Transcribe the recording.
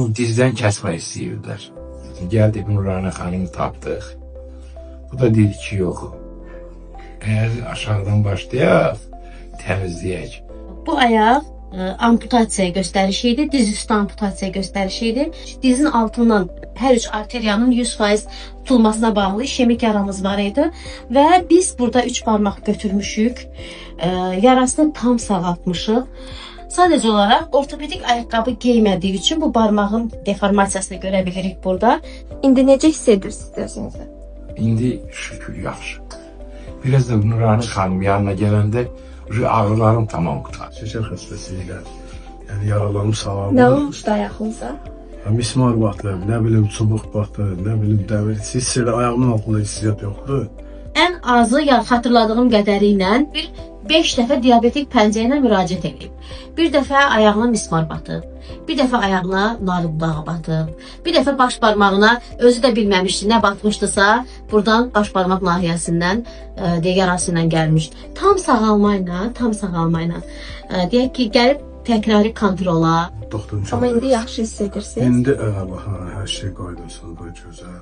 Dizdən kəsmək istəyirdilər. Gəldik Nurani xanımı tapdıq. Bu da dedi ki, yox. Əgər aşağıdan başlayaq, təmizləyək. Bu ayaq amputasiya göstərişi idi, diz üstü amputasiya göstərişi idi. Dizin altından hər üç arteriyanın 100% tutulmasına bağlı işemik yaramız var idi və biz burada 3 barmaq götürmüşük, yarasını tam sağaltmışıq. Sadəcə olaraq ortopedik ayaqqabı geymədiyi üçün bu barmağın deformasiyasını görə bilirik burada. İndi necə hiss edirsiniz özünüzü? İndi şükür yaxşı. Biraz da Nurani xanım yanına gələndə ağrılarım tamam qutar. Şəkər xəstəsiylə, yəni yaralarım sağaldı. Nə olmuşdu ayağınıza? Mismar batdı, nə bilim çubuq batdı, nə bilim dəmir. Hiss elə ayağımın altında hissiyat yoxdur. Ən azı xatırladığım qədəri ilə 5 dəfə diabetik pəncə ilə müraciət edib. Bir dəfə ayağına mismar batıb, bir dəfə ayağına narı budağı batıb, bir dəfə baş barmağına özü də bilməmişdi nə batmışdısa, buradan baş barmaq nahiyəsindən yarası ilə gəlmişdi. Tam sağalma ilə deyək ki, gəlib təkrari kontrola. Doktorum Amma indi yaxşı hiss edirsiniz. İndi hər şey qaydasında, gözəl.